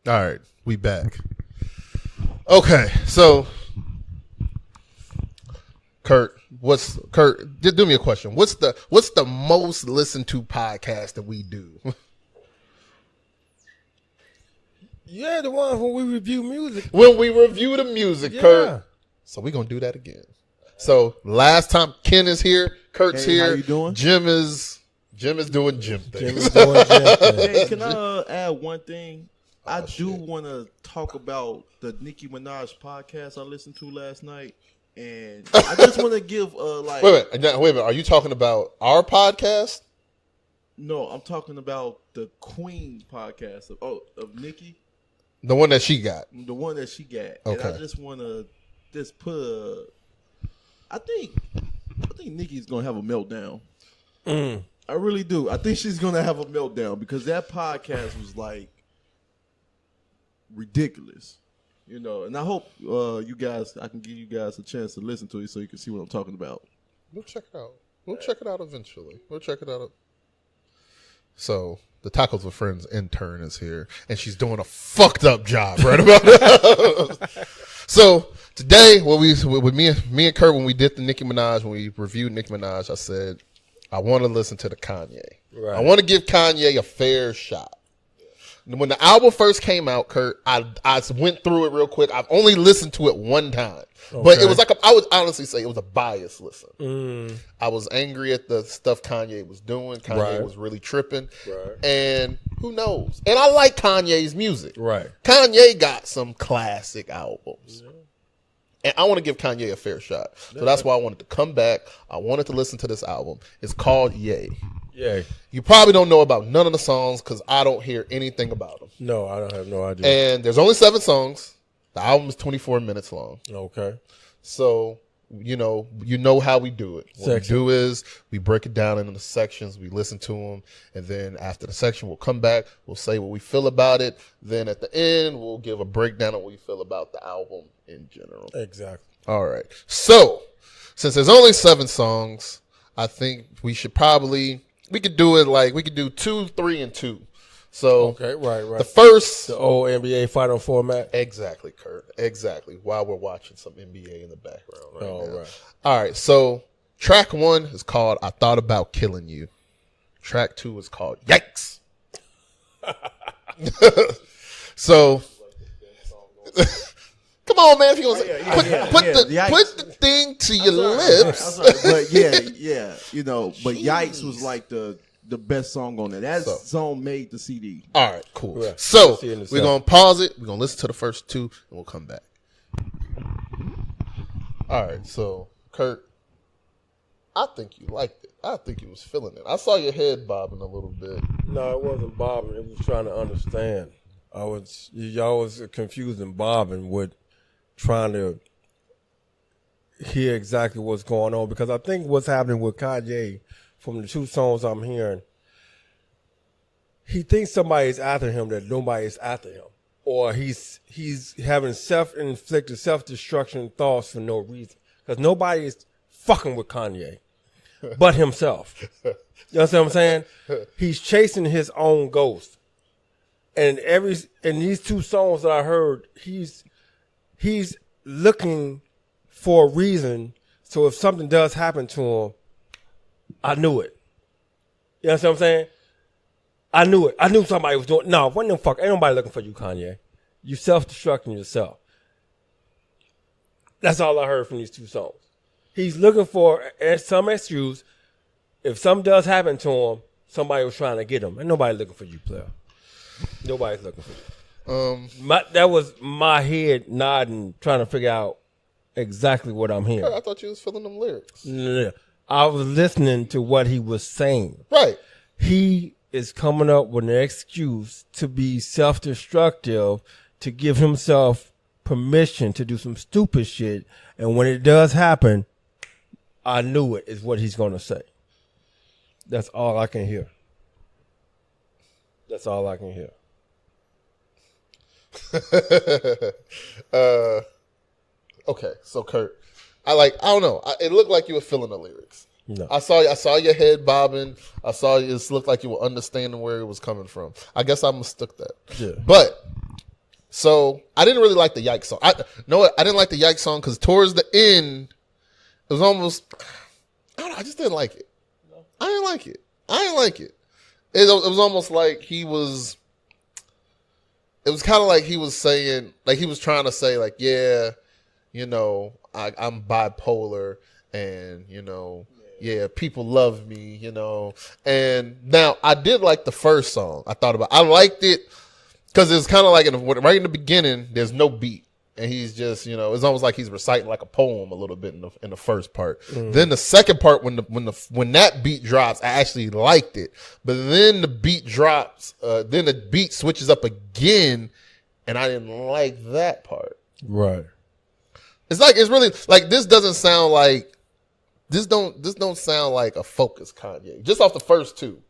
All right, we back. Okay, so Kurt, do me a question. What's the most listened to podcast that we do? Yeah, the one when we review music. When we review the music, yeah. Kurt. So we're gonna do that again. So last time Ken is here, Kurt's here. How you doing? Jim is doing Jim things. Hey, can I add one thing? I do want to talk about the Nicki Minaj podcast I listened to last night, and I just want to give Wait a minute. Are you talking about our podcast? No, I'm talking about the Queen podcast of Nicki. The one that she got. The one that she got. Okay. And I just want to put I think Nicki's gonna have a meltdown. I really do. I think she's gonna have a meltdown because that podcast was like ridiculous, and I hope I can give you guys a chance to listen to it so you can see what I'm talking about. We'll check it out. We'll check it out eventually. We'll check it out. So the Tacos with Friends intern is here, and she's doing a fucked up job right about now. So today, with me and Kurt, when we did the Nicki Minaj, when we reviewed Nicki Minaj, I said I want to listen to the Kanye. Right. I want to give Kanye a fair shot. When the album first came out, Kurt, I went through it real quick. I've only listened to it one time. Okay. But it was like, I would honestly say it was a biased listen. I was angry at the stuff Kanye was doing. Kanye was really tripping. Right. And who knows? And I like Kanye's music. Right. Kanye got some classic albums. Yeah. And I want to give Kanye a fair shot. So that's why I wanted to come back. I wanted to listen to this album. It's called Yay. Yay. You probably don't know about none of the songs because I don't hear anything about them. No, I don't have no idea. And there's only 7 songs. The album is 24 minutes long. Okay. So, you know how we do it. What we do is we break it down into the sections. We listen to them. And then after the section, we'll come back. We'll say what we feel about it. Then at the end, we'll give a breakdown of what we feel about the album in general. Exactly. All right. So, since there's only 7 songs, I think we could do it we could do 2, 3, and 2. So okay, right. The old NBA Final format. Exactly, Kurt. Exactly. While we're watching some NBA in the background right now. Right. All right. So track 1 is called "I Thought About Killing You." Track 2 is called "Yikes." So. Come on, man! If you put the thing to your lips. But but Yikes was like the best song on it. That song made the CD. All right, cool. Yeah. So we're gonna pause it. We're gonna listen to the first 2, and we'll come back. All right, so Kurt, I think you liked it. I think you was feeling it. I saw your head bobbing a little bit. No, it wasn't bobbing. It was trying to understand. Y'all was confusing bobbing with trying to hear exactly what's going on, because I think what's happening with Kanye from the 2 songs I'm hearing, he thinks somebody's after him that nobody's after him, or he's having self-inflicted self-destruction thoughts for no reason, because nobody is fucking with Kanye but himself. You understand what I'm saying? He's chasing his own ghost, and in these 2 songs that I heard, he's looking for a reason. So if something does happen to him, I knew it. You know what I'm saying? I knew it. I knew somebody was doing. No, ain't nobody looking for you, Kanye. You self-destructing yourself. That's all I heard from these 2 songs. He's looking for some excuse. If something does happen to him, somebody was trying to get him. Ain't nobody looking for you, player. Nobody's looking for you. That was my head nodding, trying to figure out exactly what I'm hearing. I thought you was feeling them lyrics. No. I was listening to what he was saying. Right. He is coming up with an excuse to be self-destructive, to give himself permission to do some stupid shit. And when it does happen, I knew it is what he's going to say. That's all I can hear. That's all I can hear. Okay, so Kurt, I don't know. It looked like you were feeling the lyrics. No. I saw your head bobbing. I saw it looked like you were understanding where it was coming from. I guess I mistook that. Yeah. But So I didn't really like the Yikes song. I didn't like the Yikes song because towards the end, it was almost, I don't know, I just didn't like it. I didn't like it. It was almost like it was kind of like he was saying, like he was trying to say like, yeah, you know, I'm bipolar and, you know, yeah, people love me, you know. And now I did like the first song. I liked it because it's kind of like right in the beginning, there's no beat. And he's just, you know, it's almost like he's reciting like a poem a little bit in the first part. Then the second part, when that beat drops, I actually liked it. But then the beat drops, then the beat switches up again, and I didn't like that part. Right. It's really like this don't sound like a focused Kanye. Just off the first two.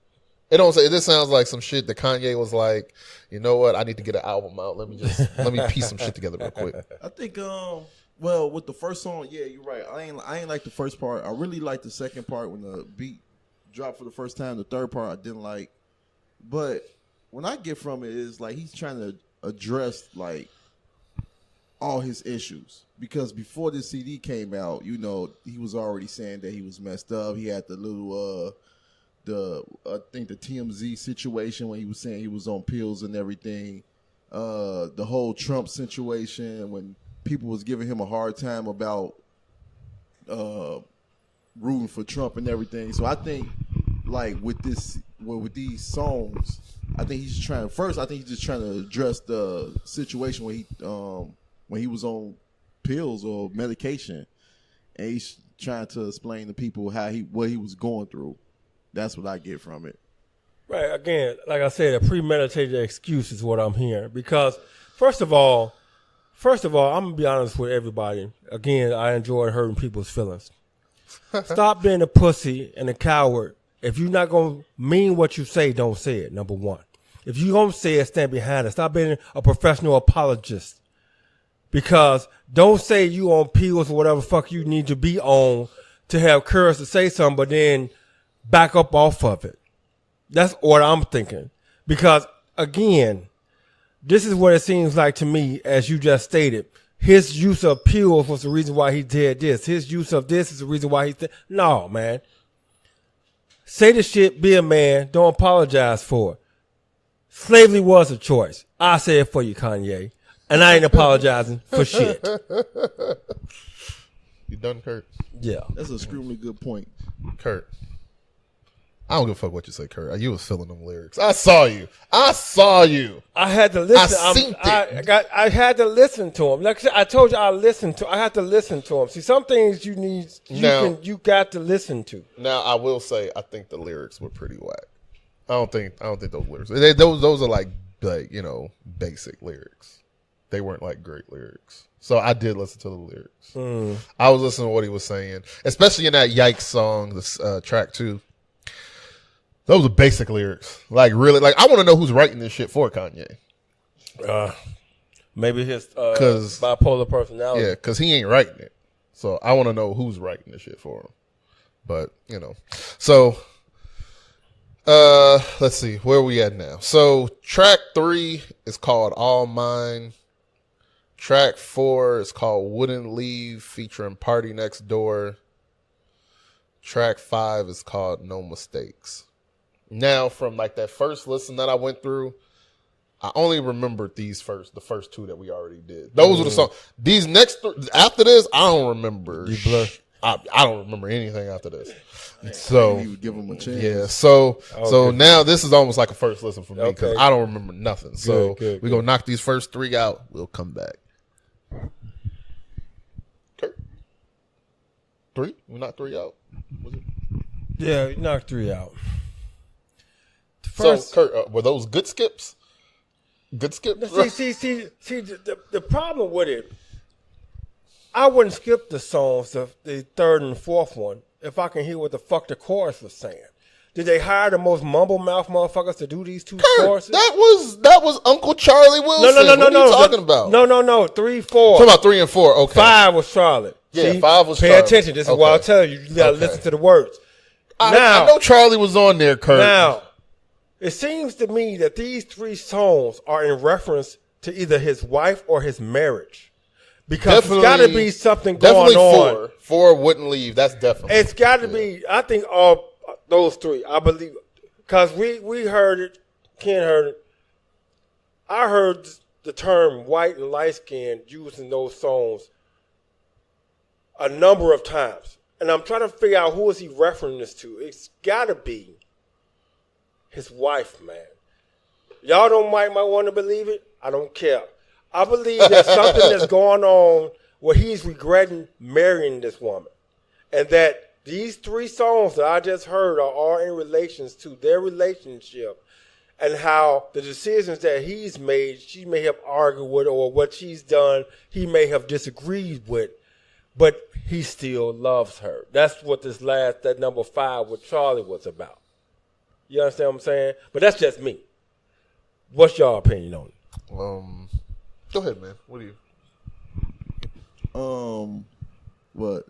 This sounds like some shit that Kanye was like, you know what, I need to get an album out. Let me piece some shit together real quick. I think well, with the first song, yeah, you're right. I ain't like the first part. I really like the second part when the beat dropped for the first time. The third part I didn't like. But when I get from it is like he's trying to address like all his issues. Because before this CD came out, you know, he was already saying that he was messed up. He had the little I think the TMZ situation when he was saying he was on pills and everything. The whole Trump situation when people was giving him a hard time about rooting for Trump and everything. So I think like with these songs, I think he's just trying to address the situation when he was on pills or medication, and he's trying to explain to people what he was going through. That's what I get from it. Right. Again, like I said, a premeditated excuse is what I'm hearing. Because first of all, I'm gonna be honest with everybody. Again, I enjoy hurting people's feelings. Stop being a pussy and a coward. If you're not gonna mean what you say, don't say it. Number one. If you're gonna say it, stand behind it. Stop being a professional apologist. Because don't say you on pills or whatever fuck you need to be on to have courage to say something, but then back up off of it. That's what I'm thinking. Because, again, this is what it seems like to me, as you just stated. His use of pills was the reason why he did this. His use of this is the reason why he did. No, man. Say the shit, be a man, don't apologize for it. Slavery was a choice. I say it for you, Kanye. And I ain't apologizing for shit. You done, Kurt? Yeah. That's a extremely good point. Kurt. I don't give a fuck what you say, Kurt. You was feeling them lyrics. I saw you. I had to listen. I had to listen to him. Like I said, I told you I had to listen to him. See, some things you got to listen to. Now, I will say, I think the lyrics were pretty whack. I don't think those lyrics. Those are like you know, basic lyrics. They weren't like great lyrics. So I did listen to the lyrics. I was listening to what he was saying, especially in that Yikes song, this track 2. Those are basic lyrics. Like, really, like, I want to know who's writing this shit for Kanye. Maybe his bipolar personality. Yeah, because he ain't writing it. So I want to know who's writing this shit for him. But, you know. So, let's see. Where are we at now? So, track 3 is called All Mine. Track 4 is called Wouldn't Leave, featuring Party Next Door. Track 5 is called No Mistakes. Now, from like that first listen that I went through, I only remembered the first 2 that we already did. Those were the songs. These next after this, I don't remember. I don't remember anything after this. So you would give them a chance. Yeah. So now this is almost like a first listen for me because I don't remember nothing. So we're gonna knock these first 3 out. We'll come back. Kurt? 3? We knocked 3 out. Was it? Yeah, we knocked 3 out. So, Kurt, were those good skips? Good skips? See, the problem with it, I wouldn't skip the songs, the third and fourth one, if I can hear what the fuck the chorus was saying. Did they hire the most mumble mouth motherfuckers to do these 2 choruses? That was Uncle Charlie Wilson. No. What are you talking about? No. 3, 4. Talking about 3 and 4. Okay. 5 was Charlotte. Yeah, See? 5 was Pay Charlie. attention. This is why I tell you. You gotta listen to the words. I know Charlie was on there, Kurt. Now, it seems to me that these 3 songs are in reference to either his wife or his marriage. Because it's got to be something going on. Four wouldn't leave. That's definitely. It's got to be. I think all those three. I believe because we heard it. Ken heard it. I heard the term white and light skin used in those songs a number of times, and I'm trying to figure out who is he referring this to. It's got to be his wife, man. Y'all might want to believe it. I don't care. I believe there's something that's going on where he's regretting marrying this woman. And that these three songs that I just heard are all in relations to their relationship and how the decisions that he's made, she may have argued with, or what she's done, he may have disagreed with, but he still loves her. That's what that number 5 with Charlie was about. You understand what I'm saying? But that's just me. What's your opinion on it? Go ahead, man. What do you? What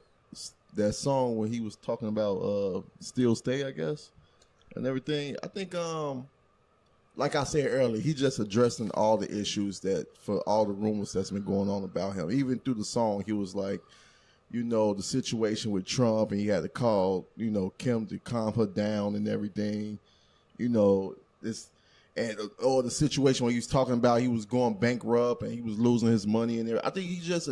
that song when he was talking about "Still Stay," I guess, and everything. I think, like I said earlier, he just addressing all the issues that for all the rumors that's been going on about him. Even through the song, he was like, the situation with Trump, and he had to call, Kim to calm her down and everything. This. Or the situation where he was talking about he was going bankrupt and he was losing his money and everything. I think he's just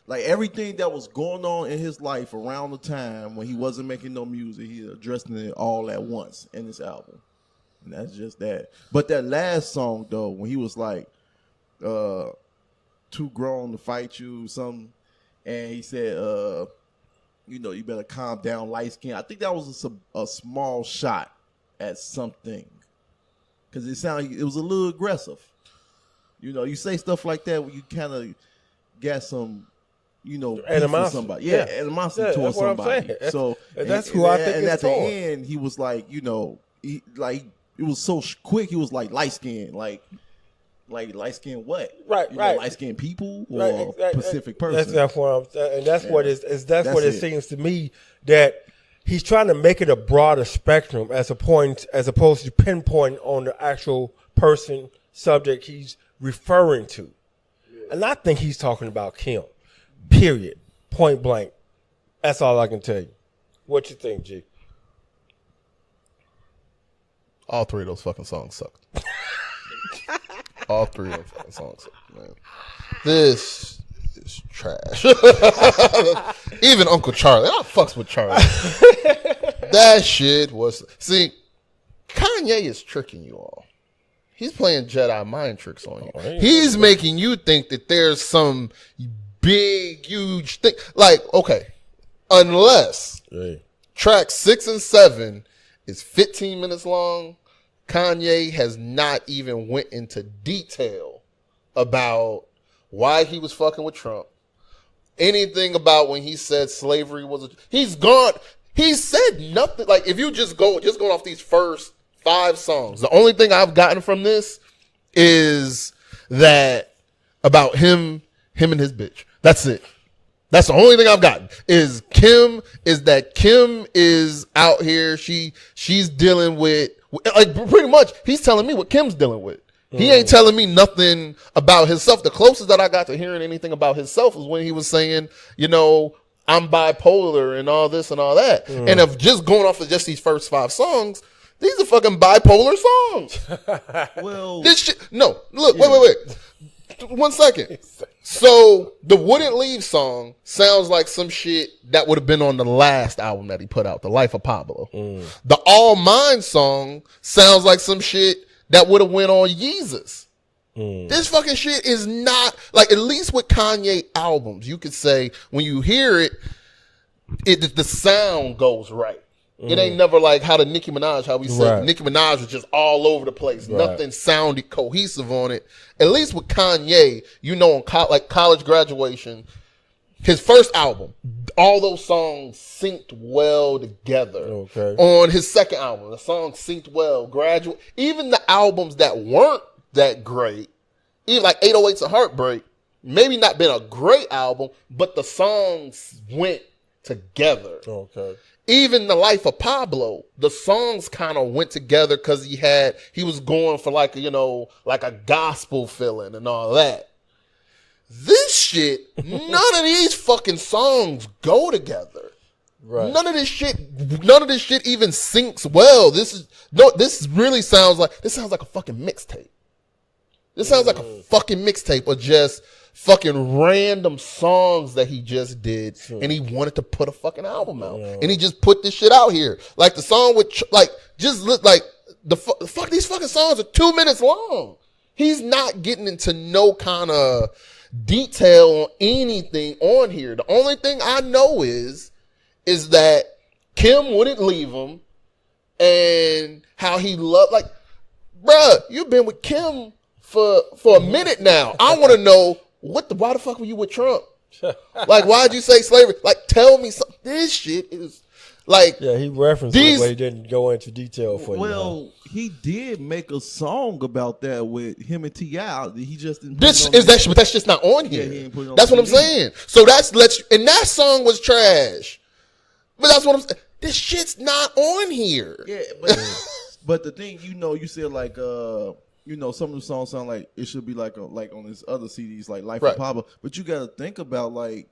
like everything that was going on in his life around the time when he wasn't making no music, he addressing it all at once in this album. And that's just that. But that last song though, when he was like, too grown to fight you, something, and he said, you better calm down, light skin. I think that was a small shot at something. Because it was a little aggressive. You say stuff like that when you kind of got some, animosity. Somebody. Yeah, animosity towards somebody. So that's who I think. And at the end, he was like, it was so quick. He was like light skin, like light skin what? Right. Light skin people or Pacific person. That's what I'm saying, and that's what it seems to me that. He's trying to make it a broader spectrum as opposed to pinpointing on the actual person, subject he's referring to. Yeah. And I think he's talking about Kim, period, point blank. That's all I can tell you. What you think, G? All three of those fucking songs sucked. All three of those fucking songs sucked, man. This is trash. Even Uncle Charlie. I fucks with Charlie. That shit was... See, Kanye is tricking you all. He's playing Jedi mind tricks on you. He's making you think that there's some big, huge thing. Like, okay, unless track 6 and 7 is 15 minutes long, Kanye has not even went into detail about why he was fucking with Trump. Anything about when he said slavery was he's gone. He said nothing. Like, if you just going off these first 5 songs, the only thing I've gotten from this is that about him and his bitch. That's it. That's the only thing I've gotten is Kim is out here. She's dealing with, like, pretty much he's telling me what Kim's dealing with. He ain't telling me nothing about himself. The closest that I got to hearing anything about himself was when he was saying, I'm bipolar and all this and all that. And if just going off of just these first 5 songs, these are fucking bipolar songs. Well, this shit. No, look, wait. 1 second. So the Wouldn't Leave song sounds like some shit that would have been on the last album that he put out, The Life of Pablo. The All Mine song sounds like some shit that would have went on Yeezus. This fucking shit is not, like, at least with Kanye albums, you could say when you hear it, the sound goes right. It ain't never like how the Nicki Minaj, how we said Nicki Minaj was just all over the place. Nothing sounded cohesive on it. At least with Kanye, on College Graduation, his first album, all those songs synced well together. Okay. On his second album, the songs synced well. Graduate, even the albums that weren't that great, even like 808's a Heartbreak, maybe not been a great album, but the songs went together. Okay. even The Life of Pablo, the songs kind of went together because he was going for like, like a gospel feeling and all that. This shit, none of these fucking songs go together. Right. None of this shit even syncs well. This really sounds like a fucking mixtape. This sounds like a fucking mixtape of just fucking random songs that he just did, and he wanted to put a fucking album out, and he just put this shit out here. Like the song with, like, just look like fuck these fucking songs are 2 minutes long. He's not getting into no kind of detail on anything on here. The only thing I know is that Kim wouldn't leave him, and how he loved, like, bruh, you've been with Kim for a minute now. I want to know why the fuck were you with Trump? Like, why'd you say slavery? Like, tell me something. This shit is like, yeah, he referenced it, but he didn't go into detail for you. Well, he did make a song about that with him and T.I. He just didn't. But that's just not on here. Yeah, that's what I'm saying. So and that song was trash. But that's what I'm saying. This shit's not on here. Yeah, but the thing, you said like some of the songs sound like it should be like on his other CDs, like Life of Pablo. But you got to think about, like,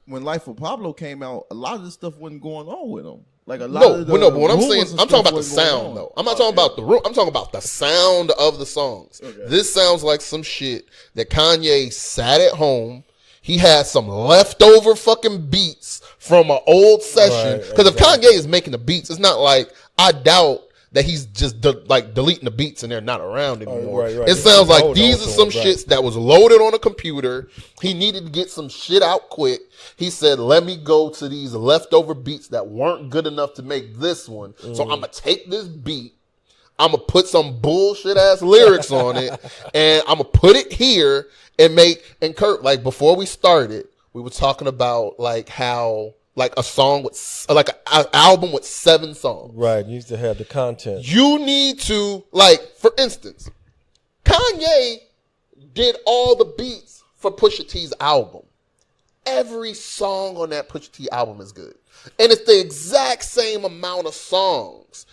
when Life of Pablo came out, a lot of this stuff wasn't going on with him. Like a lot of the but what I'm saying, I'm talking about the sound though. I'm not talking about the room. I'm talking about the sound of the songs. Okay. This sounds like some shit that Kanye sat at home. He had some leftover fucking beats from an old session. Because if Kanye is making the beats, it's not like, I doubt that he's just deleting the beats and they're not around anymore. It sounds like these are some shits that was loaded on a computer. He needed to get some shit out quick. He said, let me go to these leftover beats that weren't good enough to make this one. So I'm going to take this beat. I'm going to put some bullshit ass lyrics on it, and I'm going to put it here and Kurt, like, before we started, we were talking about like how, like, a song with, like, an album with 7 songs. Right. You used to have the content. You need to, like, for instance, Kanye did all the beats for Pusha T's album. Every song on that Pusha T album is good. And it's the exact same amount of songs.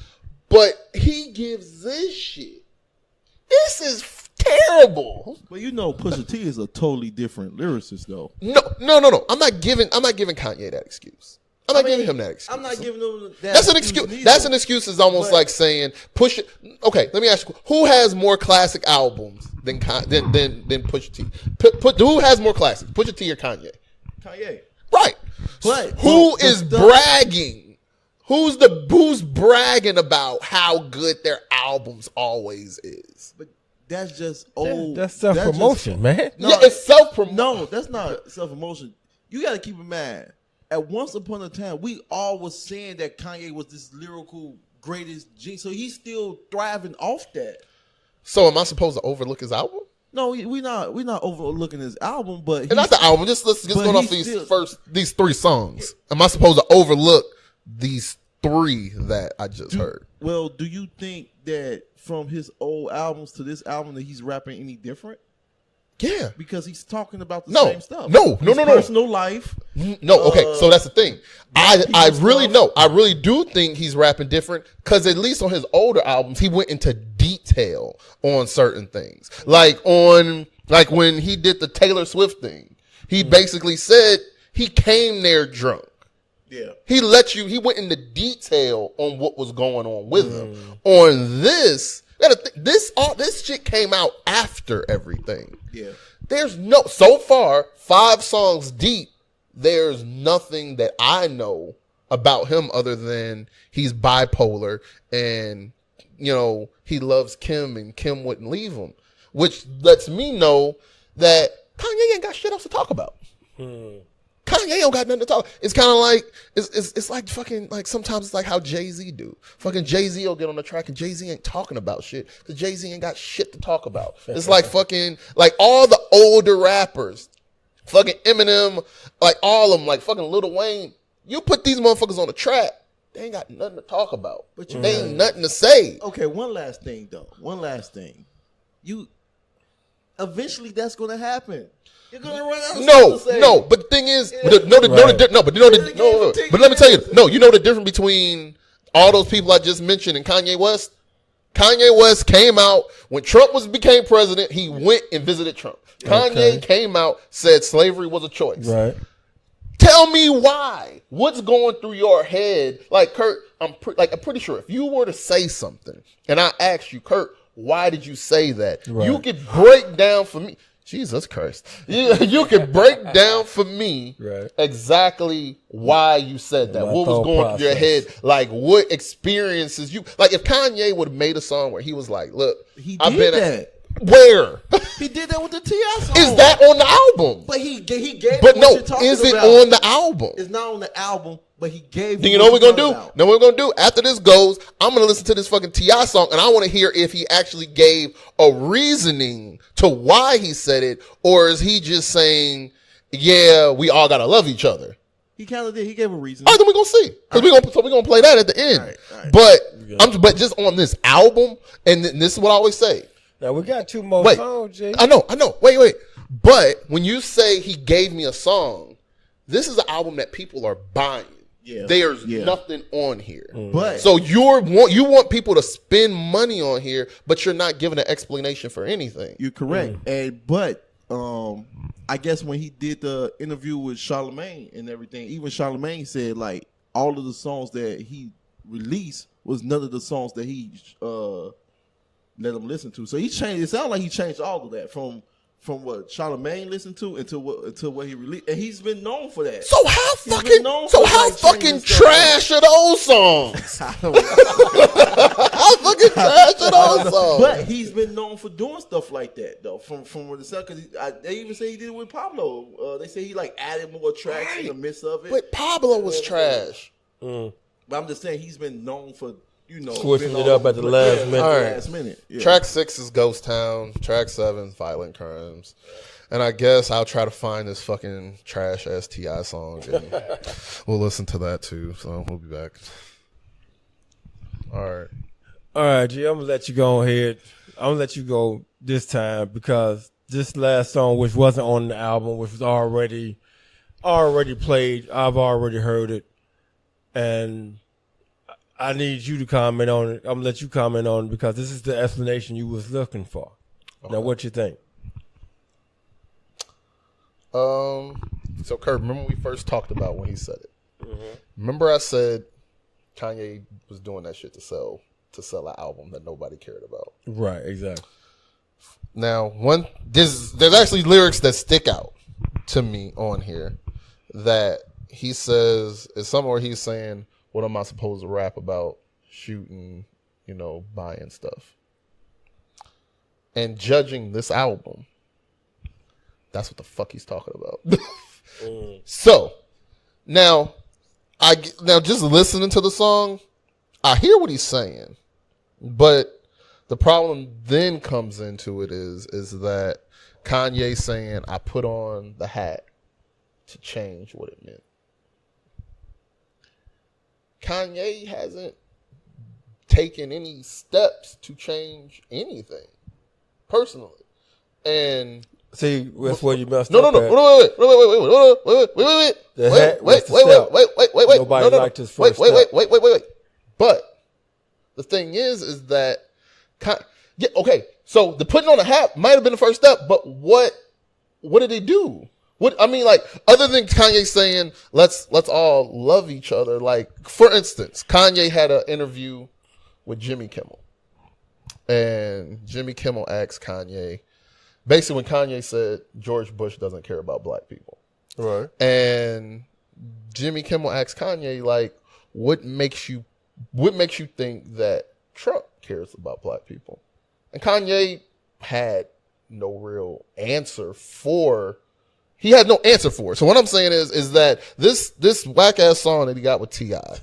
But he gives this shit. This is terrible. But Pusha T is a totally different lyricist, though. No. I'm not giving Kanye that excuse. I'm not giving him that excuse. I'm not giving him that. That's an excuse. Neither. That's an excuse. Is almost like saying Pusha. Okay, let me ask you: who has more classic albums than Pusha T? Who has more classics, Pusha T or Kanye? Kanye. Right. But who is bragging? Who's bragging about how good their albums always is? But that's just old. That's self-promotion, man. No, yeah, it's self-promotion. No, that's not self-promotion. You got to keep in mind, at once upon a time, we all was saying that Kanye was this lyrical greatest genius. So he's still thriving off that. So am I supposed to overlook his album? No, we're not overlooking his album, but not the album. Let's go off these 3 songs. Am I supposed to overlook these 3 that I just heard? Well, do you think that from his old albums to this album that he's rapping any different? Yeah, because he's talking about the same stuff. No. Personal life. No, okay. So that's the thing. I really do think he's rapping different because at least on his older albums, he went into detail on certain things. Like when he did the Taylor Swift thing, he basically said he came there drunk. Yeah. He went into detail on what was going on with him. On this shit came out after everything. Yeah. So far, 5 songs deep, there's nothing that I know about him other than he's bipolar and, he loves Kim and Kim wouldn't leave him, which lets me know that Kanye ain't got shit else to talk about. Kanye don't got nothing to talk. It's kind of like it's like fucking, like, sometimes it's like how Jay-Z do. Fucking Jay-Z will get on the track and Jay-Z ain't talking about shit because Jay-Z ain't got shit to talk about. It's like fucking, like, all the older rappers, fucking Eminem, like all of them, like fucking Lil Wayne. You put these motherfuckers on the track, they ain't got nothing to talk about. But they ain't nothing to say. Okay, one last thing though. eventually that's going to happen. You're going to run out of No, stuff to say. no. But the thing is, Yeah. but let me tell you. years. No, you know the difference between all those people I just mentioned and Kanye West. Kanye West came out when Trump became president. He went and visited Trump. Kanye came out, said slavery was a choice. Right. Tell me why. What's going through your head? Like, Kurt, I'm pretty sure if you were to say something and I asked you, Kurt, why did you say that? Right. You could break down for me. Jesus Christ. You could break down for me exactly why you said that. What was going through your head? Like, what experiences you... Like, if Kanye would have made a song where he was like, look, I've been that. Where? He did that with the T.I. song. Is that on the album? But he gave But what no, you're talking is it about. on the album? It's not on the album, but he gave Do you know what we're gonna do? Know what we're gonna do? After this goes, I'm gonna listen to this fucking T.I. song, and I want to hear if he actually gave a reasoning to why he said it, or is he just saying, "Yeah, we all gotta love each other." He kind of did. He gave a reason. All right, then we're gonna see, because we're gonna play that at the end. All right. But just on this album, and this is what I always say. Now we got 2 more songs, Jay. I know. Wait. But when you say he gave me a song, this is an album that people are buying. Yeah. There's nothing on here. But so you want people to spend money on here, but you're not giving an explanation for anything. You're correct. But I guess when he did the interview with Charlamagne and everything, even Charlamagne said like all of the songs that he released was none of the songs that he let him listen to. So he changed. It sounds like he changed all of that from what Charlamagne listened to until what he released, and he's been known for that. So how fucking trash are those songs? How fucking trash are those songs? But he's been known for doing stuff like that though. From what it said, because they even say he did it with Pablo. They say he like added more tracks in the midst of it. But Pablo was trash. But I'm just saying he's been known for. Switching it up at the last minute. All right. Last minute. Yeah. Track 6 is Ghost Town. Track 7 is Violent Crimes. And I guess I'll try to find this fucking trash ass T.I. song, and we'll listen to that too. So we'll be back. All right, G. I'm gonna let you go ahead. I'm gonna let you go this time because this last song, which wasn't on the album, which was already played, I've already heard it, and I need you to comment on it. I'm gonna let you comment on it because this is the explanation you was looking for. Okay. Now, what you think? So Kurt, remember we first talked about when he said it. Remember I said Kanye was doing that shit to sell an album that nobody cared about. Right, exactly. Now, there's actually lyrics that stick out to me on here that he says is somewhere he's saying, what am I supposed to rap about? Shooting, buying stuff. And judging this album, that's what the fuck he's talking about. So, now just listening to the song, I hear what he's saying. But the problem then comes into it is that Kanye saying, I put on the hat to change what it meant. Kanye hasn't taken any steps to change anything, personally. And see, that's where you messed up. Wait. Nobody liked his first step. Wait. But the thing is that, okay. So the putting on a hat might have been the first step, but what did he do? Other than Kanye saying, let's all love each other, like, for instance, Kanye had an interview with Jimmy Kimmel. And Jimmy Kimmel asked Kanye, basically when Kanye said George Bush doesn't care about black people. Right. And Jimmy Kimmel asked Kanye, like, what makes you think that Trump cares about black people? And Kanye had no real answer for He had no answer for it. So what I'm saying is that this whack ass song that he got with T.I.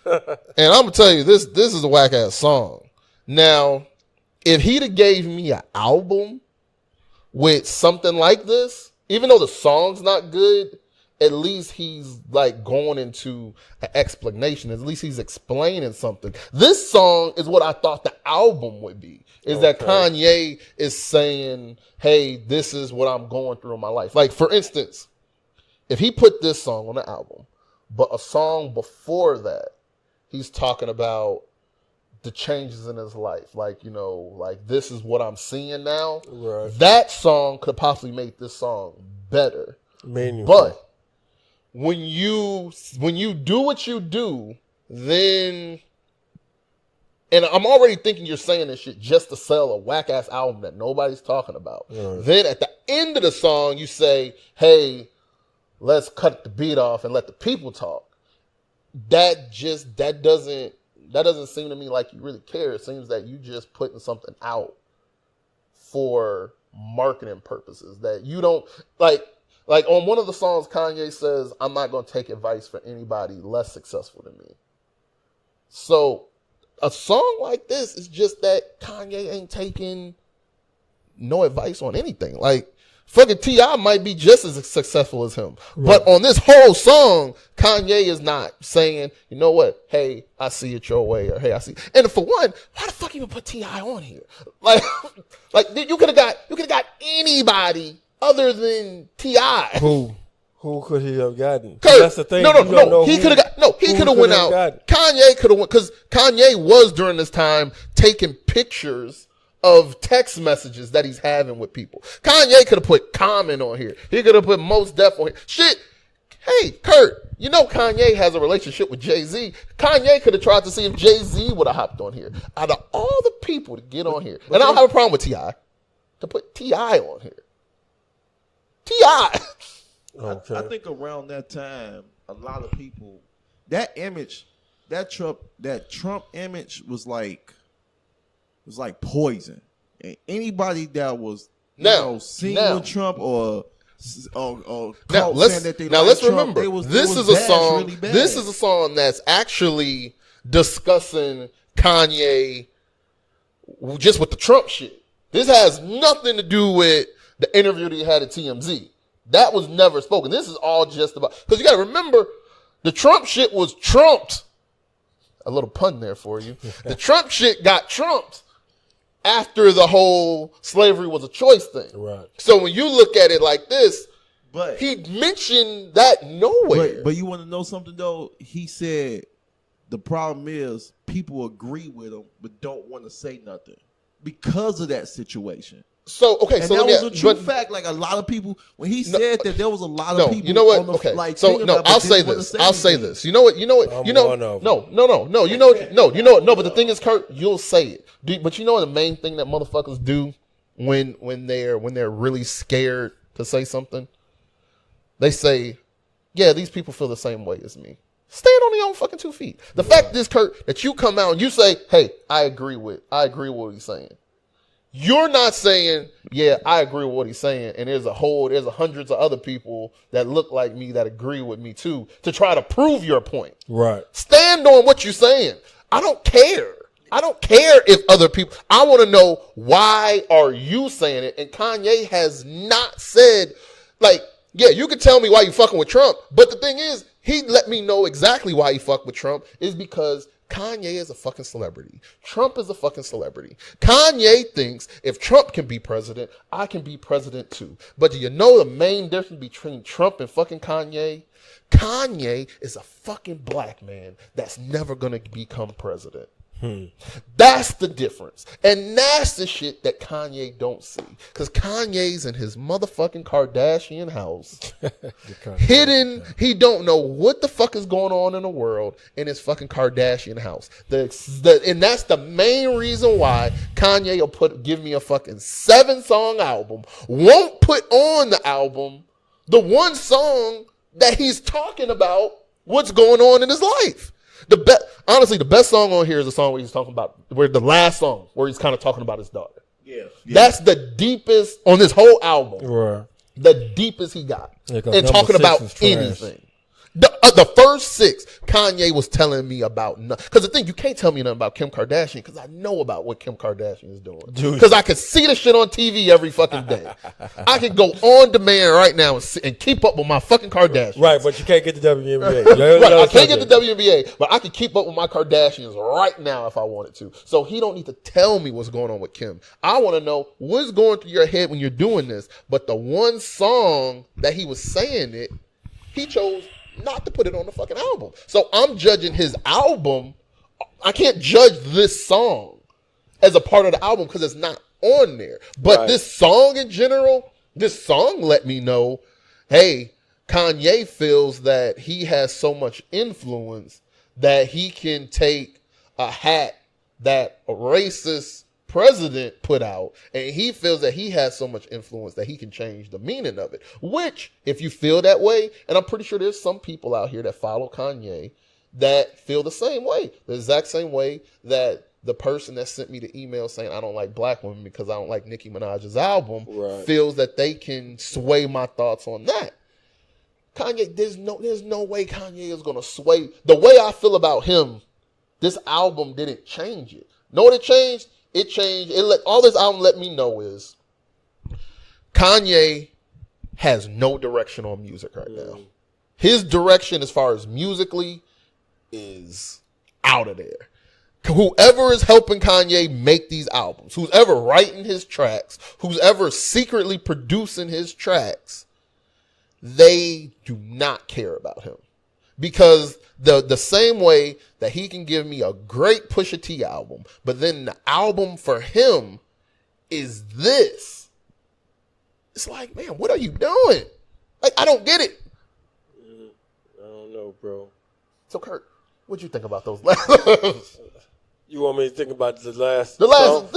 and I'm gonna tell you this is a whack ass song. Now, if he'd have gave me an album with something like this, even though the song's not good, at least he's like going into an explanation. At least he's explaining something. This song is what I thought the album would be. Is that Kanye is saying, hey, this is what I'm going through in my life. Like, for instance, if he put this song on the album, but a song before that, he's talking about the changes in his life. Like, you know, like, this is what I'm seeing now. Right. That song could have possibly made this song better. Meaningful. But when you do what you do, then, and I'm already thinking you're saying this shit just to sell a whack-ass album that nobody's talking about. Right. Then at the end of the song, you say, hey, let's cut the beat off and let the people talk. That doesn't seem to me like you really care. It seems that you just putting something out for marketing purposes that you don't like on one of the songs, Kanye says, I'm not going to take advice from anybody less successful than me. So a song like this is just that Kanye ain't taking no advice on anything. Like, fucking T.I. might be just as successful as him. Right. But on this whole song, Kanye is not saying, you know what, hey, I see it your way, or hey, I see. And for one, why the fuck even put T.I. on here? Like you could have got anybody other than T.I. Who could he have gotten? Kurt, that's the thing. No. He could have went out. Kanye could have went, because Kanye was during this time taking pictures of text messages that he's having with people. Kanye could have put Common on here. He could have put Most Def on here. Shit. Hey, Kurt, you know Kanye has a relationship with Jay-Z. Kanye could have tried to see if Jay-Z would have hopped on here. Out of all the people to get on here, and I don't have a problem with T.I. to put T.I. on here. T.I. Okay. I think around that time, a lot of people, that Trump image was like poison. And anybody that was seen with Trump or let's remember, this is a song that's actually discussing Kanye just with the Trump shit. This has nothing to do with the interview that he had at TMZ. That was never spoken. This is all just about, because you got to remember, the Trump shit was trumped. A little pun there for you. The Trump shit got trumped after the whole slavery was a choice thing. Right. So when you look at it like this, but he mentioned that nowhere. But you want to know something though? He said the problem is people agree with him but don't want to say nothing because of that situation. So okay, and so that was a true fact. Like a lot of people, when he said that, there was a lot of people. You know what? On the, okay, like, so no, I'll say this. I'll say this. You know what? No. But the thing is, Kurt, you'll say it. But you know what the main thing that motherfuckers do when they're really scared to say something? They say, "Yeah, these people feel the same way as me." Stand on your own fucking 2 feet. The fact is, Kurt, that you come out and you say, "Hey, I agree with what he's saying." You're not saying, yeah, I agree with what he's saying, and there's hundreds of other people that look like me that agree with me too, to try to prove your point. Right. Stand on what you're saying. I don't care. I don't care if other people, I want to know, why are you saying it? And Kanye has not said, like, yeah, you can tell me why you fucking with Trump, but the thing is, he let me know exactly why he fucked with Trump is because Kanye is a fucking celebrity. Trump is a fucking celebrity. Kanye thinks if Trump can be president, I can be president too. But do you know the main difference between Trump and fucking Kanye? Kanye is a fucking black man that's never gonna become president. That's the difference. And that's the shit that Kanye don't see. Because Kanye's in his motherfucking Kardashian house. Hidden. He don't know what the fuck is going on in the world in his fucking Kardashian house. And that's the main reason why Kanye will give me a fucking 7-song album. Won't put on the album the one song that he's talking about what's going on in his life. Honestly, the best song on here is the song where he's talking about, where the last song where he's kind of talking about his daughter. Yeah. That's the deepest on this whole album. Right. The deepest he got. And talking about anything. The first 6, Kanye was telling me about nothing. Because the thing, you can't tell me nothing about Kim Kardashian because I know about what Kim Kardashian is doing. Because I can see the shit on TV every fucking day. I can go on demand right now and keep up with my fucking Kardashians. Right, but you can't get the WNBA. Right, I can't get the WNBA, but I can keep up with my Kardashians right now if I wanted to. So he don't need to tell me what's going on with Kim. I want to know what's going through your head when you're doing this. But the one song that he was saying it, he chose not to put it on the fucking album. So I'm judging his album. I can't judge this song as a part of the album because it's not on there. But this song in general, this song let me know, hey, Kanye feels that he has so much influence that he can take a hat that a racist president put out, and he feels that he has so much influence that he can change the meaning of it. Which, if you feel that way, and I'm pretty sure there's some people out here that follow Kanye that feel the same way, the exact same way that the person that sent me the email saying I don't like black women because I don't like Nicki Minaj's album feels that they can sway my thoughts on that. Kanye, there's no way Kanye is gonna sway the way I feel about him. This album didn't change it. Know what it changed? It changed. All this album let me know is Kanye has no direction on music right now. His direction as far as musically is out of there. Whoever is helping Kanye make these albums, who's ever writing his tracks, who's ever secretly producing his tracks, they do not care about him. Because the same way that he can give me a great Pusha T album, but then the album for him is this. It's like, man, what are you doing? Like, I don't get it. I don't know, bro. So, Kurt, what'd you think about those last? You want me to think about the last the last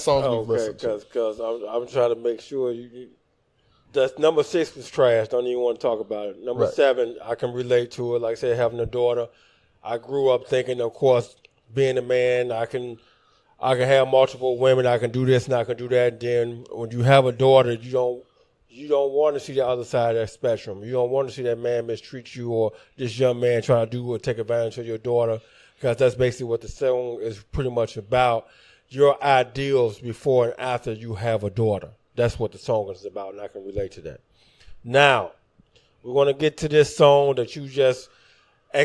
songs we've listened to? Because I'm trying to make sure you that's number 6 was trash. Don't even want to talk about it. Number 7, I can relate to it. Like I said, having a daughter, I grew up thinking, of course, being a man, I can have multiple women. I can do this and I can do that. And then when you have a daughter, you don't want to see the other side of that spectrum. You don't want to see that man mistreat you or this young man trying to do or take advantage of your daughter, because that's basically what the song is pretty much about. Your ideals before and after you have a daughter. That's what the song is about, and I can relate to that. Now, we're going to get to this song that you just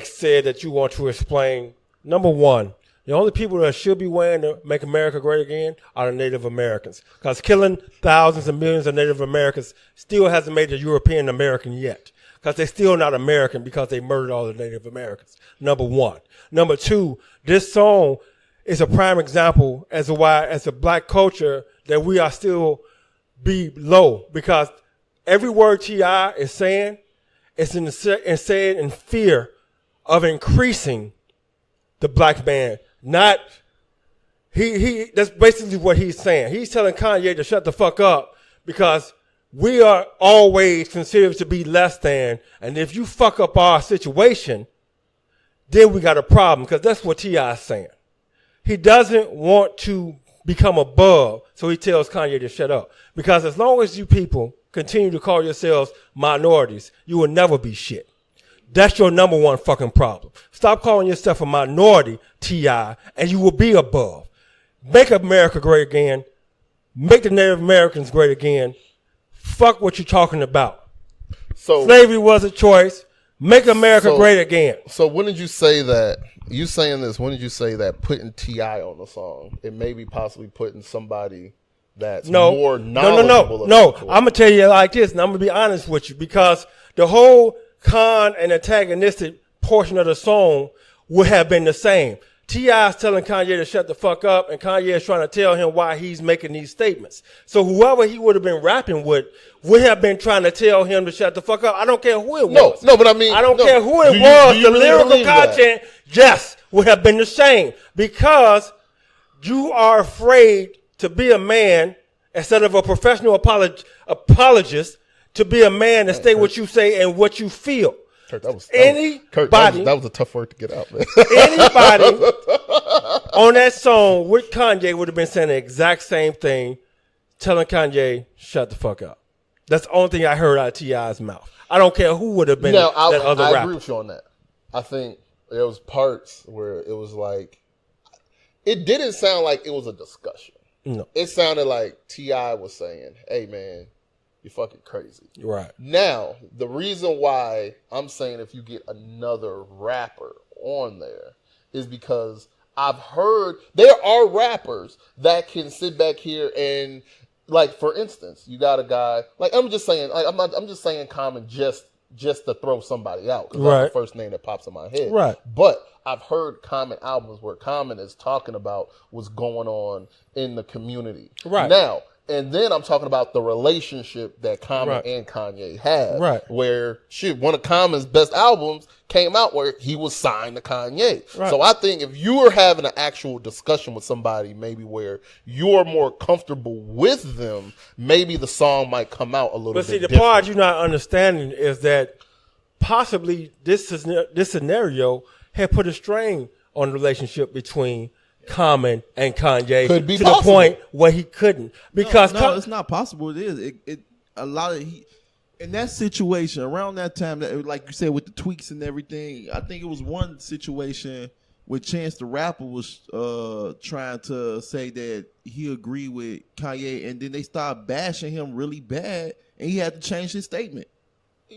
said that you want to explain. Number 1, the only people that should be wearing to Make America Great Again are the Native Americans, because killing thousands and millions of Native Americans still hasn't made the European American yet, because they're still not American because they murdered all the Native Americans. Number 1. Number 2, this song is a prime example as a black culture that we are still be low, because every word T.I. is saying is saying in fear of increasing the black man. Not he. That's basically what he's saying. He's telling Kanye to shut the fuck up because we are always considered to be less than, and if you fuck up our situation, then we got a problem, because that's what T.I. is saying. He doesn't want to become above, so he tells Kanye to shut up. Because as long as you people continue to call yourselves minorities, you will never be shit. That's your number 1 fucking problem. Stop calling yourself a minority, T.I., and you will be above. Make America great again. Make the Native Americans great again. Fuck what you're talking about. So slavery was a choice. Make America great again. So when did you say that? You saying this? When did you say that putting T.I. on the song, it may be possibly putting somebody that's more knowledgeable? No. I'm gonna tell you like this, and I'm gonna be honest with you, because the whole con and antagonistic portion of the song would have been the same. T.I. is telling Kanye to shut the fuck up, and Kanye is trying to tell him why he's making these statements. So whoever he would have been rapping with would have been trying to tell him to shut the fuck up. I don't care who it was. No, but I mean, I don't care who it was. The lyrical content, yes, would have been the same, because you are afraid to be a man instead of a professional apologist, to be a man and say what you say and what you feel. Kurt, that was a tough word to get out, man. Anybody on that song with Kanye would have been saying the exact same thing, telling Kanye, shut the fuck up. That's the only thing I heard out of T.I.'s mouth. I don't care who would have been that other rapper. I agree with you on that. I think there was parts where it was like, it didn't sound like it was a discussion. No. It sounded like T.I. was saying, hey, man, you're fucking crazy. Right. Now, the reason why I'm saying if you get another rapper on there is because I've heard there are rappers that can sit back here and, like, for instance, you got a guy, like, I'm just saying Common just to throw somebody out because that's the first name that pops in my head. Right. But I've heard Common albums where Common is talking about what's going on in the community. Right. Now, and then I'm talking about the relationship that Common and Kanye had. Right. Where, one of Common's best albums came out where he was signed to Kanye. Right. So I think if you are having an actual discussion with somebody, maybe where you're more comfortable with them, maybe the song might come out a little bit different. But see, the part you're not understanding is that possibly this scenario had put a strain on the relationship between Common and Kanye could be to possible. The point where he couldn't because no, it's not possible. It is. It a lot of in that situation around that time, that, like you said, with the tweaks and everything. I think it was one situation where Chance the Rapper was trying to say that he agreed with Kanye, and then they started bashing him really bad, and he had to change his statement.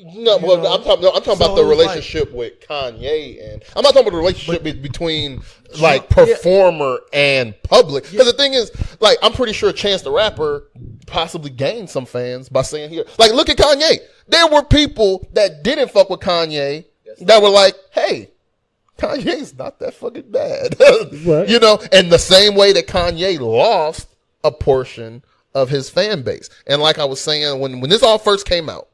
No, well, I'm talking about the relationship with Kanye, and I'm not talking about the relationship between like performer and public. Because the thing is, like, I'm pretty sure Chance the Rapper possibly gained some fans by saying here, like, look at Kanye. There were people that didn't fuck with Kanye that were like, hey, Kanye's not that fucking bad, you know. And the same way that Kanye lost a portion of his fan base, and like I was saying when this all first came out.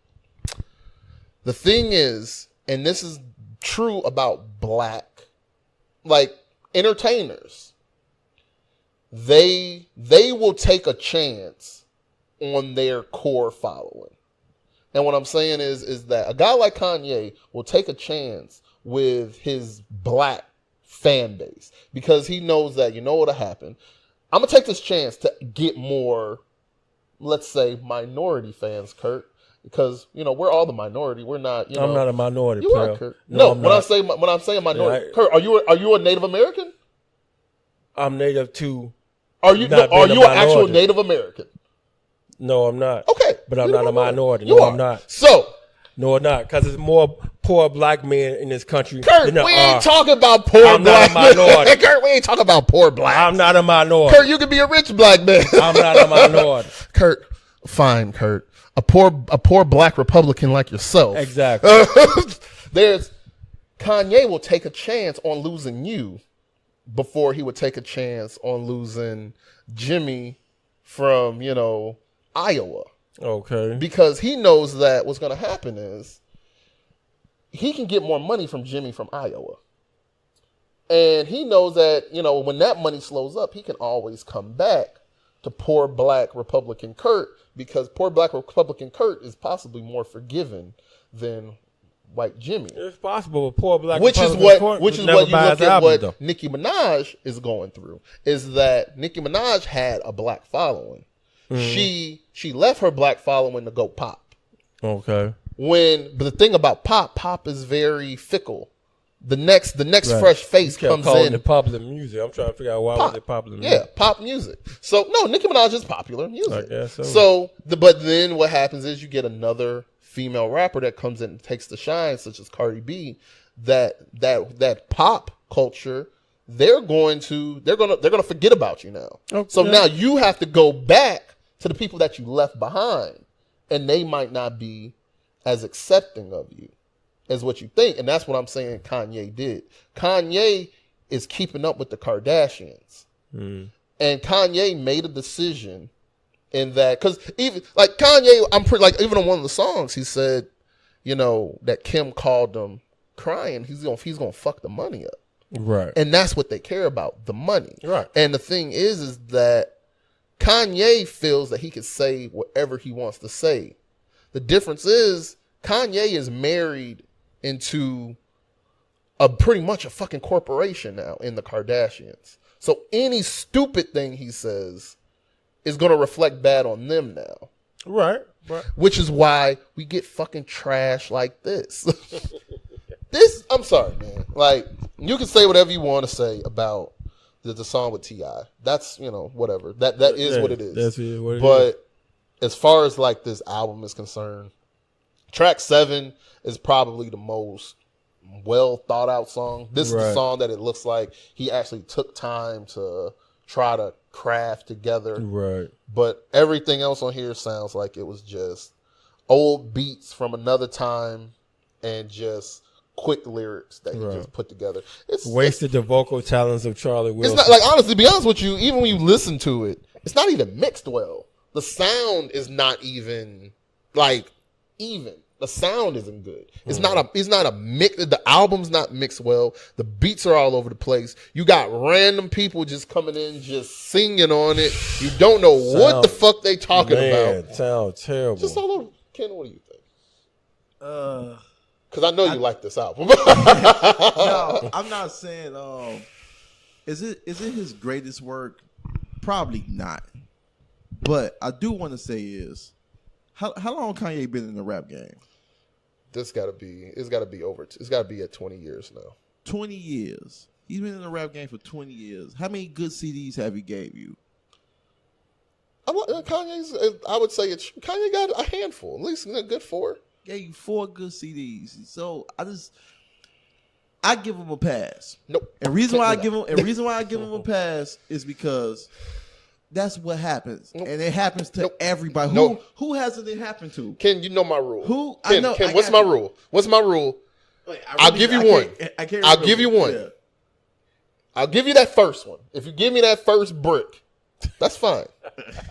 The thing is, and this is true about black, like, entertainers, they will take a chance on their core following. And what I'm saying is that a guy like Kanye will take a chance with his black fan base because he knows that, you know what'll happen. I'm going to take this chance to get more, let's say, minority fans, Kurt. Because, you know, we're all the minority. We're not, you know. I'm not a minority. You are, Kurt. No, when I'm saying minority, Kurt, are you a Native American? I'm Native to. Are you an actual Native American? No, I'm not. Okay, but I'm not a minority. No, I'm not. So. No, I'm not, because there's more poor black men in this country. Kurt, we ain't talking about poor black men. Kurt, we ain't talking about poor black. I'm not a minority. Kurt, you can be a rich black man. I'm not a minority. Kurt, fine, Kurt. A poor black Republican like yourself. Exactly. Kanye will take a chance on losing you before he would take a chance on losing Jimmy from, you know, Iowa. Okay. Because he knows that what's going to happen is he can get more money from Jimmy from Iowa. And he knows that, you know, when that money slows up, he can always come back to poor black Republican Kurt, because poor black Republican Kurt is possibly more forgiving than white Jimmy. It's possible, but poor black which is what you look at what Nicki Minaj is going through, is that Nicki Minaj had a black following. Mm-hmm. She left her black following to go pop. Okay. But the thing about pop is very fickle. The next fresh face comes in. It popular music. I'm trying to figure out why was it popular music. Yeah, pop music. So no, Nicki Minaj is popular music. I guess so. But then what happens is you get another female rapper that comes in and takes the shine, such as Cardi B. That pop culture, they're gonna forget about you now. Okay. So now you have to go back to the people that you left behind, and they might not be as accepting of you as what you think. And that's what I'm saying Kanye did. Kanye is keeping up with the Kardashians. And Kanye made a decision in that, because even like Kanye, I'm pretty like, even on one of the songs, he said, you know, that Kim called him crying. He's gonna fuck the money up. Right. And that's what they care about, the money. Right. And the thing is that Kanye feels that he can say whatever he wants to say. The difference is Kanye is married into pretty much a fucking corporation now in the Kardashians. So any stupid thing he says is going to reflect bad on them now. Right. Which is why we get fucking trash like this. I'm sorry, man. Like, you can say whatever you want to say about the song with T.I. That's, whatever. That is what it is. That's what it is. But as far as like this album is concerned, track 7 is probably the most well thought out song. This is the song that it looks like he actually took time to try to craft together. Right. But everything else on here sounds like it was just old beats from another time and just quick lyrics that he just put together. It's wasted the vocal talents of Charlie Wilson. It's not, like, honestly, to be honest with you, even when you listen to it, it's not even mixed well. The sound is not even even. The sound isn't good. It's not a mix. The album's not mixed well. The beats are all over the place. You got random people just coming in, just singing on it. You don't know what the fuck they talking about. Sound terrible. Just all over. Ken, what do you think? Because I know you like this album. No, I'm not saying. Is it his greatest work? Probably not. But I do want to say is, how long Kanye been in the rap game? It's got to be at 20 years now. 20 years. He's been in the rap game for 20 years. How many good CDs have he gave you? Kanye's, I would say Kanye got a handful, at least a good 4. Gave you 4 good CDs. So I give him a pass. Nope. And reason why I give him a pass is because that's what happens, and it happens to everybody. Who hasn't it happened to? Ken, you know my rule. Who? Ken, I know. Ken, what's my rule? What's my rule? Wait, I'll give you one. I'll give you one. Yeah. I'll give you that first one. If you give me that first brick, that's fine.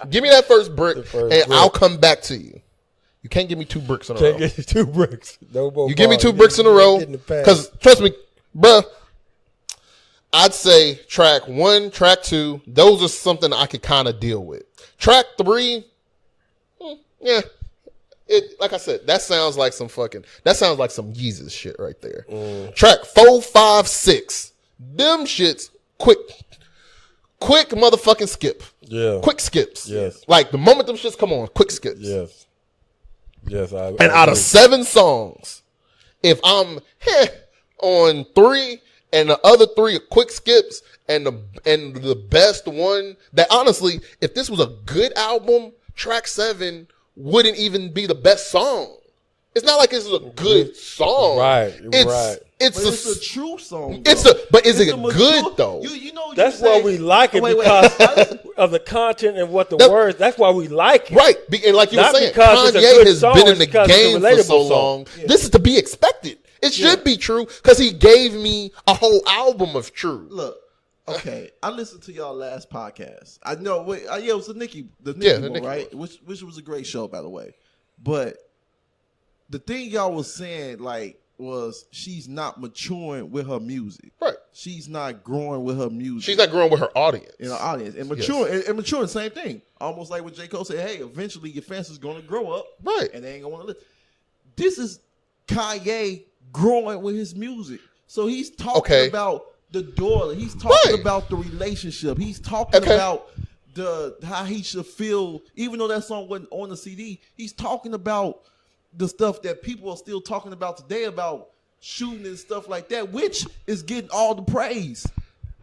Give me that first brick, I'll come back to you. You can't give me 2 bricks in a row. Can't get you 2 bricks. No more. You give me 2 bricks in a row, because trust me, bruh. I'd say track 1, track 2, those are something I could kind of deal with. Track 3, yeah. Like I said, that sounds like some Yeezus shit right there. Track 4, 5, 6, them shits, quick motherfucking skip. Yeah. Quick skips. Yes. Like the moment them shits come on, quick skips. Yes. And out of 7 songs, if I'm on 3, and the other 3 are quick skips, and the best one that honestly, if this was a good album, track 7 wouldn't even be the best song. It's not like this is a good song. Right. It's a true song. But is it good though? That's why we like it, because of the content and what the words. That's why we like it. Right. And like you were saying, Kanye has been in the game for so long. Yeah. This is to be expected. It should be true, because he gave me a whole album of true. Look, okay, I listened to y'all last podcast. I know, it was the Nicki one, right? Which was a great show, by the way. But the thing y'all was saying, was she's not maturing with her music. Right. She's not growing with her music. She's not growing with her audience. And maturing, same thing. Almost like what J. Cole said, hey, eventually your fans is going to grow up. Right. And they ain't going to want to listen. This is Kanye growing with his music. So he's talking about the daughter. He's talking about the relationship. He's talking about how he should feel, even though that song wasn't on the CD. He's talking about the stuff that people are still talking about today, about shooting and stuff like that, which is getting all the praise.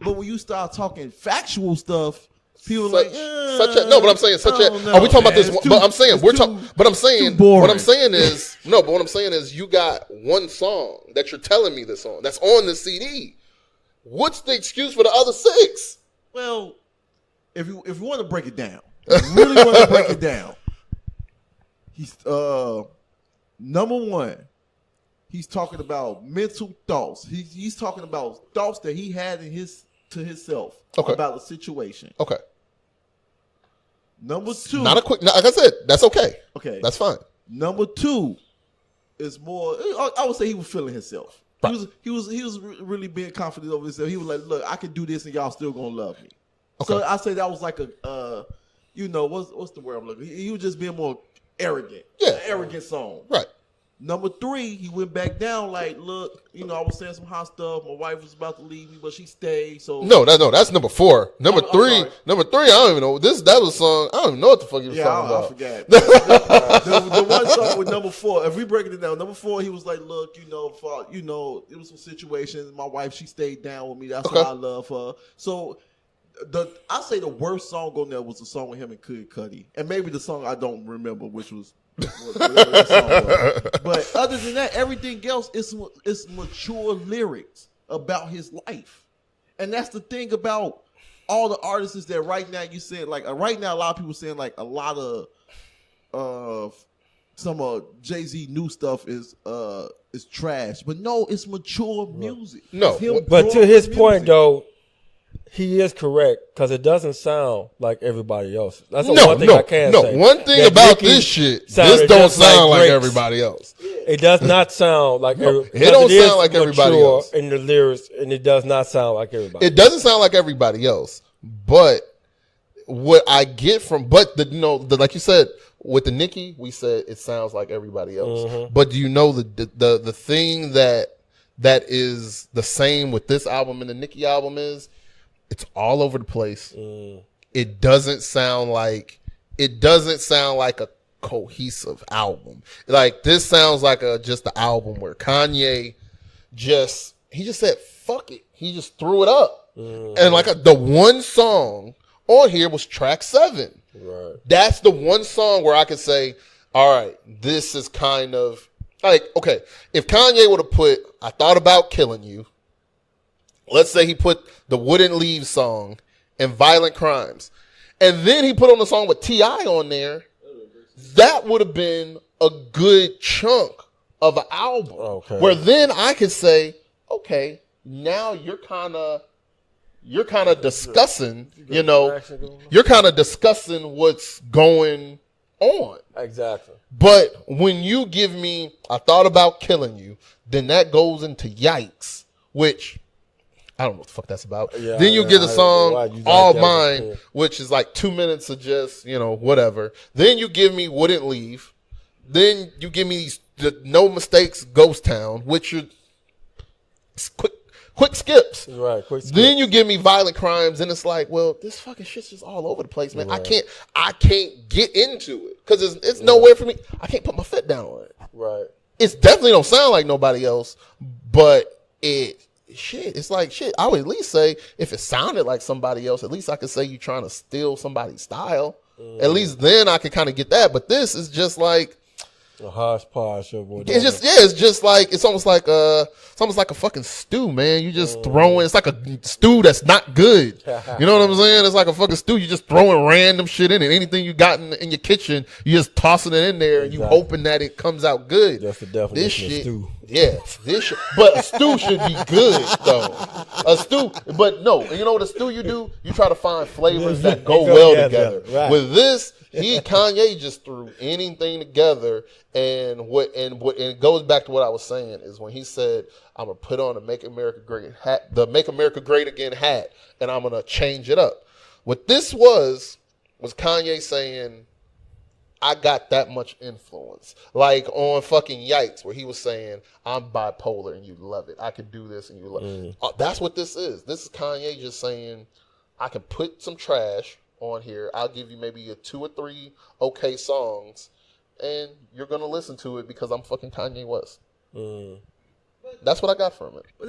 But when you start talking factual stuff, people are like, no, but I'm saying are we talking about this? But I'm saying what I'm saying is you got one song that you're telling me this on that's on the CD. What's the excuse for the other 6? Well, if you want to break it down, really want to break it down, he's number 1. He's talking about mental thoughts. He's talking about thoughts that he had to himself about the situation. Okay. Number 2, not a quick. Like I said, that's okay. Okay, that's fine. Number 2 is more. I would say he was feeling himself. Right. He was really being confident over himself. He was like, "Look, I can do this, and y'all still gonna love me." Okay. So I say that was like a, what's the word I'm looking? He was just being more arrogant. Yeah, an arrogant song. Right. Number 3, he went back down like, look, you know, I was saying some hot stuff. My wife was about to leave me, but she stayed. So that's number 4. Number 3, I don't even know. That was a song. I don't even know what the fuck he was talking about. I forgot. the one song with number 4, if we break it down, number 4, he was like, look, you know, it was some situations. My wife, she stayed down with me. That's why I love her. So I say the worst song on there was the song with him and Kid Cudi. And maybe the song I don't remember, which was whatever that song was. But other than that, everything else is mature lyrics about his life. And that's the thing about all the artists that right now you said, like right now a lot of people saying like a lot of some Jay-Z new stuff is trash. But no, it's mature music. No, but to his point though, he is correct because it doesn't sound like everybody else. That's the one thing I can say. One thing about this shit, this don't sound like everybody else. It does not sound like everybody. It don't sound like everybody else in the lyrics, and it does not sound like everybody. It doesn't sound like everybody else, but what I get from, like you said with the Nicki, we said it sounds like everybody else. Mm-hmm. But do you know the thing that is the same with this album and the Nicki album is? It's all over the place. It doesn't sound like a cohesive album. Like this sounds like just an album where Kanye just said fuck it. He just threw it up. And like the one song on here was track 7. Right. That's the one song where I could say, all right, this is kind of like, okay, if Kanye would have put I Thought About Killing You, let's say he put the Wouldn't Leave song and Violent Crimes, and then he put on the song with T.I. on there, that would have been a good chunk of an album. Okay. Where then I could say, okay, now you're kind of discussing, you're kind of discussing what's going on. Exactly. But when you give me I Thought About Killing You, then that goes into Yikes, which I don't know what the fuck that's about. Yeah, then you get the song All Mine, which is like 2 minutes of just, whatever. Then you give me Wouldn't Leave. Then you give me the No Mistakes Ghost Town, which are quick skips. Right, quick skips. Then you give me Violent Crimes, and it's like, well, this fucking shit's just all over the place, man. Right. I can't get into it because it's nowhere for me. I can't put my foot down on it. Right. It definitely don't sound like nobody else, but it's like shit. I would at least say if it sounded like somebody else, at least I could say you trying to steal somebody's style. At least then I could kind of get that. But this is just like a hodgepodge of whatever. It's just like it's almost like a fucking stew, man. You just throwing. It's like a stew that's not good. You know what I'm saying? It's like a fucking stew. You just throwing random shit in it. Anything you got in your kitchen, you just tossing it in there and you hoping that it comes out good. That's the definition of stew. Yeah, but a stew should be good though. A stew, but no. You know what a stew you do? You try to find flavors that go well together. Right. With this, Kanye just threw anything together, and it goes back to what I was saying is when he said, "I'm gonna put on the Make America Great hat, the Make America Great Again hat, and I'm gonna change it up." What this was Kanye saying, I got that much influence. Like on fucking Yikes, where he was saying, I'm bipolar and you love it. I can do this and you love it. That's what this is. This is Kanye just saying, I can put some trash on here. I'll give you maybe 2 or 3 okay songs, and you're going to listen to it because I'm fucking Kanye West. That's what I got from it. But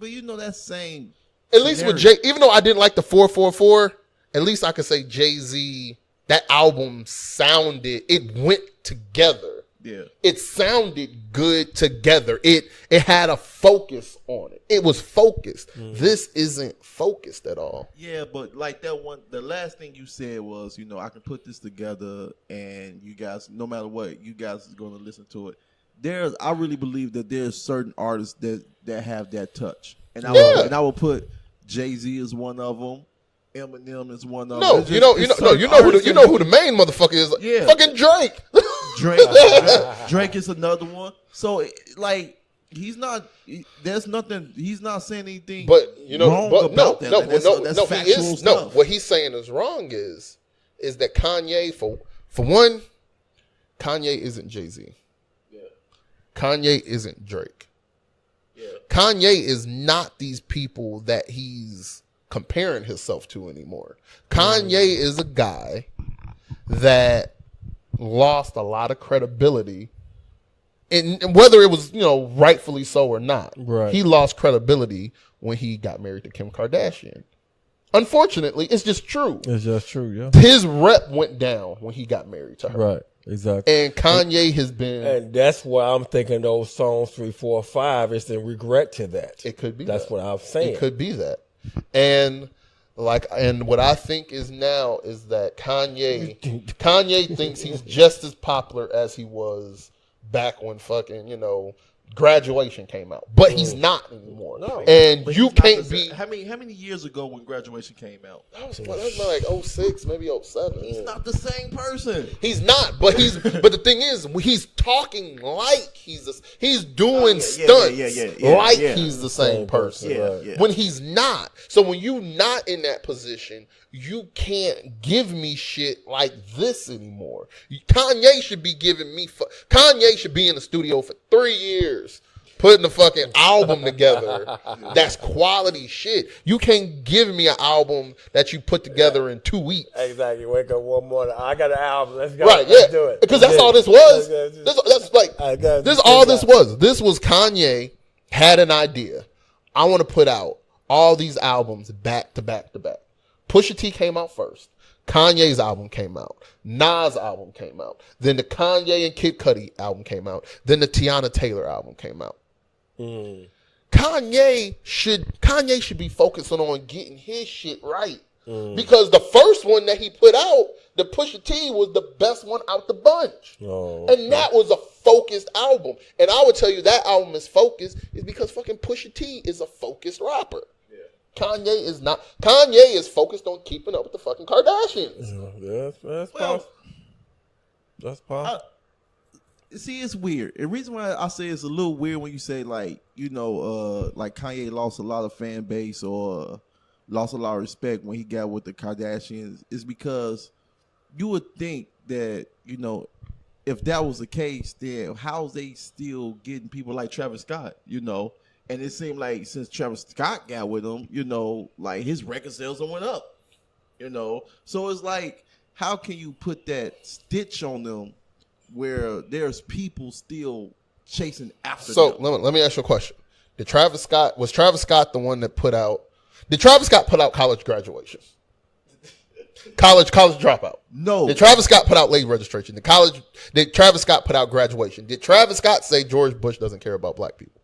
that same... At least with Jay, even though I didn't like the 444, at least I could say Jay-Z... That album it went together. Yeah. It sounded good together. It had a focus on it. It was focused. This isn't focused at all. Yeah, but like that one, the last thing you said was, I can put this together and you guys, no matter what, you guys are going to listen to it. I really believe that there's certain artists that have that touch. And I will put Jay-Z as one of them. Eminem is one of them. No, you know who the main motherfucker is. Yeah. Fucking Drake. Drake is another one. So he's not. There's nothing. He's not saying anything. But wrong about that. That's factual stuff. No, what he's saying is wrong is that Kanye for one, Kanye isn't Jay-Z. Yeah. Kanye isn't Drake. Yeah. Kanye is not these people that he's comparing himself to anymore. Kanye is a guy that lost a lot of credibility, and whether it was, rightfully so or not. Right. He lost credibility when he got married to Kim Kardashian. Unfortunately, it's just true. It's just true, yeah. His rep went down when he got married to her. Right, exactly. And Kanye has been... And that's why I'm thinking those songs 3, 4, 5 is in regret to that. It could be That's that. what I'm saying. It could be that. And what I think is now is that Kanye thinks he's just as popular as he was back when fucking, Graduation came out. But he's not anymore. No. And But you he's not can't the be... same. How many years ago when Graduation came out? That was like 06, maybe 07. He's not the same person. He's not, but but the thing is, he's talking like he's doing stunts like he's the same person. Yeah. When he's not. So when you not in that position, you can't give me shit like this anymore. Kanye should be giving me Kanye should be in the studio for 3 years putting a fucking album together that's quality shit. You can't give me an album that you put together in 2 weeks. Exactly. Wake up one morning. I got an album. Let's go. Right, Let's do it. Because that's all this was. This all this was. This was Kanye had an idea. I want to put out all these albums back to back to back. Pusha T came out first. Kanye's album came out. Nas' album came out. Then the Kanye and Kid Cudi album came out. Then the Tiana Taylor album came out. Kanye should be focusing on getting his shit right. Because the first one that he put out, the Pusha T, was the best one out the bunch. And that was a focused album. And I would tell you that album is focused is because fucking Pusha T is a focused rapper. Kanye is not. Kanye is focused on keeping up with the fucking Kardashians. That's possible. That's possible. See, it's weird. The reason why I say it's a little weird when you say like Kanye lost a lot of fan base or lost a lot of respect when he got with the Kardashians is because you would think that, if that was the case, then how's they still getting people like Travis Scott, And it seemed like since Travis Scott got with him, like his record sales went up, So it's like, how can you put that stitch on them where there's people still chasing after them? So let me ask you a question. Was Travis Scott the one that did Travis Scott put out College Graduation? College Dropout? No. Did Travis Scott put out Late Registration? Did Travis Scott put out Graduation? Did Travis Scott say George Bush doesn't care about black people?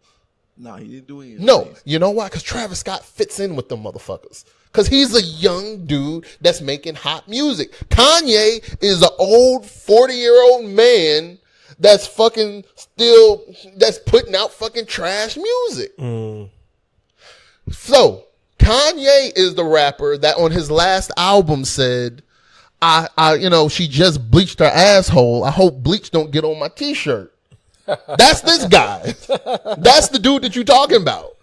No, he didn't do anything. No. You know why? Because Travis Scott fits in with them motherfuckers. Because he's a young dude that's making hot music. Kanye is an old 40-year-old man that's fucking that's putting out fucking trash music. So, Kanye is the rapper that on his last album said, she just bleached her asshole. I hope bleach don't get on my t-shirt. That's this guy. That's the dude that you're talking about.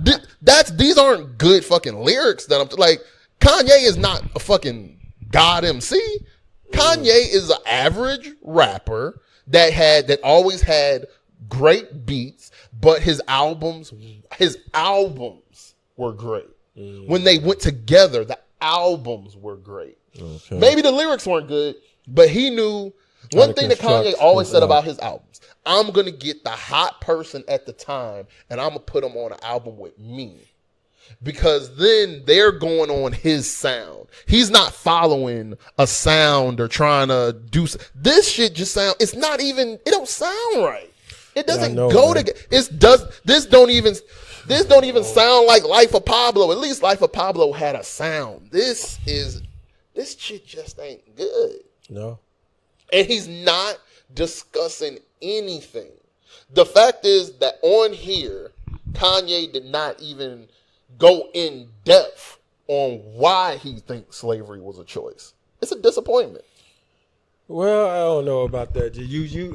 These aren't good fucking lyrics that I'm like. Kanye is not a fucking god MC. Kanye is an average rapper that always had great beats, but his albums were great. When they went together, the albums were great. Okay. Maybe the lyrics weren't good, but he knew one thing that Kanye always said about his albums. I'm going to get the hot person at the time and I'm going to put them on an album with me. Because then they're going on his sound. He's not following a sound or trying to do this shit. It don't sound right. It doesn't go together. This don't even sound like Life of Pablo. At least Life of Pablo had a sound. This shit just ain't good. No. And he's not discussing anything. The fact is that on here, Kanye did not even go in depth on why he thinks slavery was a choice. It's a disappointment. Well, I don't know about that.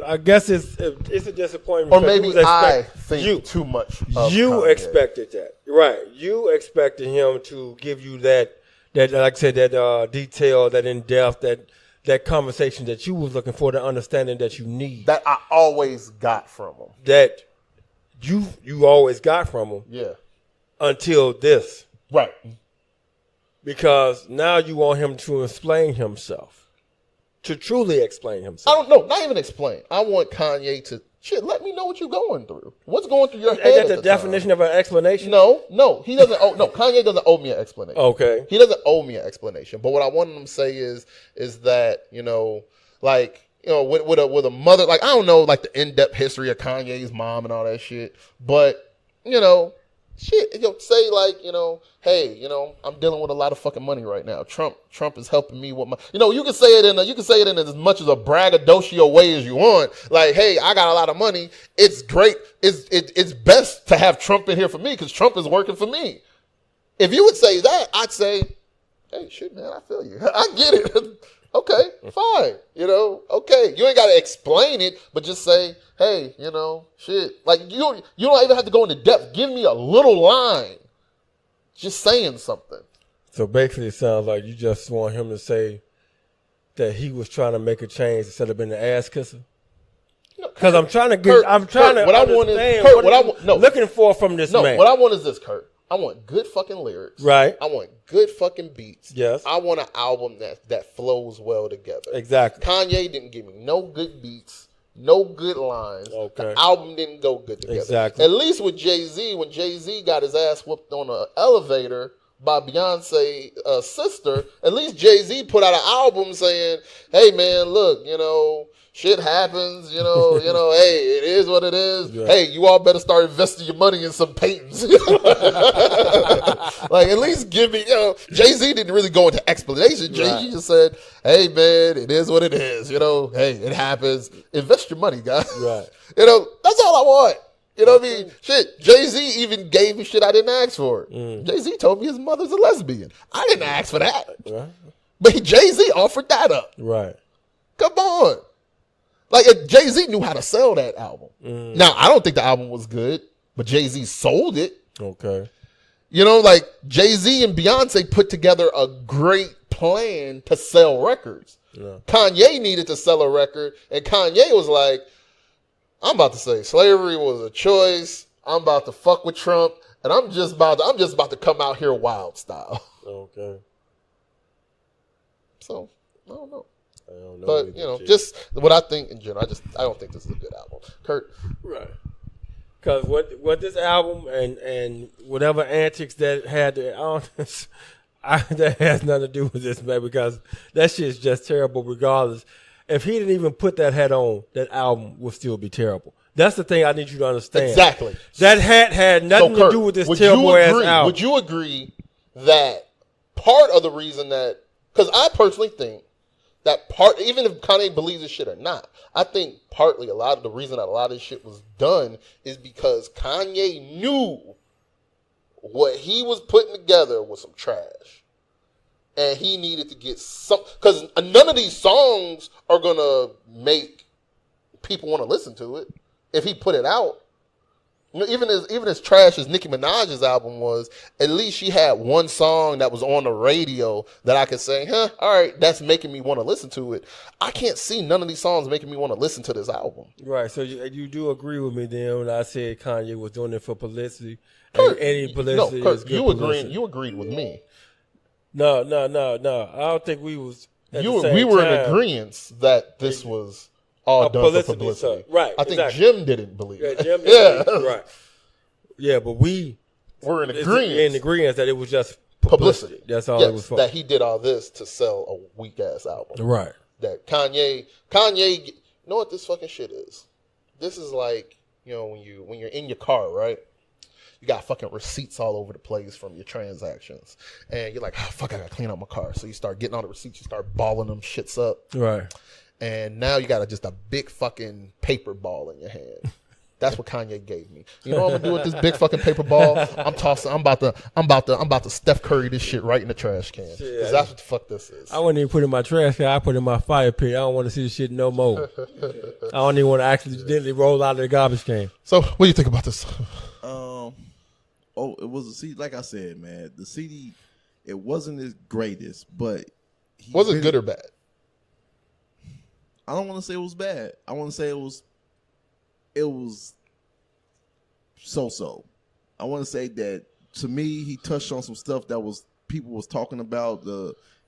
I guess it's a disappointment. Or maybe I think too much of Kanye. Expected that. Right. You expected him to give you that like I said, that detail, that in depth, that that conversation that you was looking for, the understanding that you need. That I always got from him. That you always got from him. Yeah. Until this. Right. Because now you want him to explain himself. To truly explain himself. I don't know. Not even explain. I want Kanye to, let me know what you're going through. What's going through your head? Ain't that the definition of an explanation? No. He doesn't Kanye doesn't owe me an explanation. Okay. He doesn't owe me an explanation. But what I want him to say is that, with a mother, like, I don't know, like, the in-depth history of Kanye's mom and all that shit. But, say, like, hey, I'm dealing with a lot of fucking money right now. Trump is helping me with my, you can say it in as much as a braggadocio way as you want. Like, hey, I got a lot of money. It's great. It's best to have Trump in here for me because Trump is working for me. If you would say that, I'd say, hey, shit, man, I feel you. I get it. Okay, fine. Okay. You ain't got to explain it, but just say, hey, shit. Like, you don't even have to go into depth. Give me a little line. Just saying something. So basically it sounds like you just want him to say that he was trying to make a change instead of being an ass kisser. Because I'm trying to understand looking for from this man. What I want is this, Kurt. I want good fucking lyrics. Right. I want good fucking beats. Yes. I want an album that flows well together. Exactly. Kanye didn't give me no good beats, no good lines. Okay. The album didn't go good together. Exactly. At least with Jay-Z, when Jay-Z got his ass whooped on an elevator by Beyonce's sister, at least Jay-Z put out an album saying, hey man, look, shit happens, hey, it is what it is. Yeah. Hey, you all better start investing your money in some paintings. Like, at least give me, Jay-Z didn't really go into explanation. Jay-Z just said, hey, man, it is what it is. Hey, it happens. Invest your money, guys. Right. That's all I want. You know what I mean? Shit, Jay-Z even gave me shit I didn't ask for. Jay-Z told me his mother's a lesbian. I didn't ask for that. Right. But Jay-Z offered that up. Right. Come on. Like, Jay-Z knew how to sell that album. Now, I don't think the album was good, but Jay-Z sold it. Okay. Like, Jay-Z and Beyonce put together a great plan to sell records. Yeah. Kanye needed to sell a record, and Kanye was like, I'm about to say slavery was a choice. I'm about to fuck with Trump, and I'm just about to come out here wild style. Okay. So, I don't know. I don't know. But, just what I think in general, I don't think this is a good album. Kurt. Right. Because what this album and whatever antics that had that has nothing to do with this, man, because that shit's just terrible regardless. If he didn't even put that hat on, that album would still be terrible. That's the thing I need you to understand. Exactly. That hat had nothing to do with this terrible-ass album. Would you agree that part of the reason that, because I personally think that part, even if Kanye believes this shit or not, I think partly a lot of the reason that a lot of this shit was done is because Kanye knew what he was putting together was some trash. And he needed to get some, because none of these songs are going to make people want to listen to it if he put it out. Even as trash as Nicki Minaj's album was, at least she had one song that was on the radio that I could say, all right, that's making me want to listen to it. I can't see none of these songs making me want to listen to this album. Right, so you do agree with me then when I said Kanye was doing it for publicity. Kurt, any publicity is good publicity. You agreed with me. No. I don't think we was we were in agreement that this was all done for publicity. So, right. I think Jim didn't believe it. Jim didn't believe it. Right. Yeah, but we were in agreement that it was just publicity. That's all it was for. That he did all this to sell a weak ass album. Right. That Kanye, you know what this fucking shit is? This is like, when you're in your car, right? You got fucking receipts all over the place from your transactions. And you're like, oh, fuck, I got to clean out my car. So you start getting all the receipts. You start balling them shits up. Right. And now you got just a big fucking paper ball in your hand. That's what Kanye gave me. You know what I'm gonna do with this big fucking paper ball? I'm about to Steph Curry this shit right in the trash can. Because that's what the fuck this is. I wouldn't even put it in my trash can. I put it in my fire pit. I don't want to see this shit no more. I don't even want to accidentally roll out of the garbage can. So what do you think about this? It was a CD. Like I said, man, the CD, it wasn't the greatest, but was it good or bad? I don't want to say it was bad. I want to say it was so. I want to say that to me, he touched on some stuff that was people was talking about.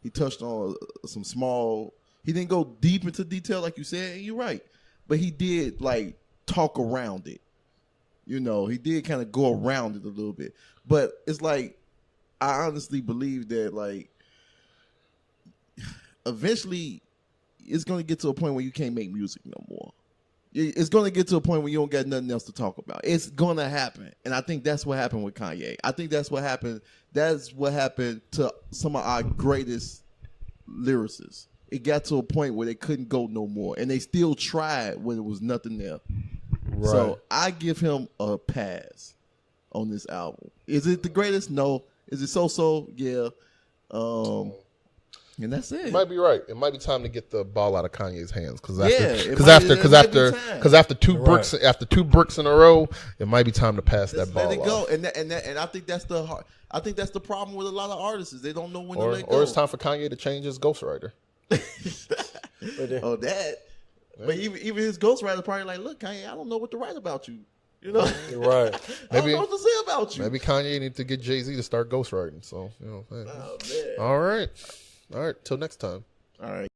He touched on some small. He didn't go deep into detail like you said, and you're right. But he did like talk around it. You know, he did kind of go around it a little bit. But it's like I honestly believe that like eventually it's going to get to a point where you can't make music no more. It's going to get to a point where you don't got nothing else to talk about. It's going to happen. And I think that's what happened with Kanye. I think that's what happened. That's what happened to some of our greatest lyricists. It got to a point where they couldn't go no more. And they still tried when there was nothing there. Right. So I give him a pass on this album. Is it the greatest? No. Is it so-so? Yeah. And that's it. You might be right. It might be time to get the ball out of Kanye's hands because after two bricks in a row, it might be time to pass that ball. Let it go. Off. And I think that's the problem with a lot of artists is they don't know when to let go. Or it's time for Kanye to change his ghostwriter. Oh, that. Yeah. But even his ghostwriter probably like, look, Kanye, I don't know what to write about you. You know, right? I don't know what to say about you. Maybe Kanye needs to get Jay-Z to start ghostwriting. So, you know, oh, man. All right. Till next time. All right.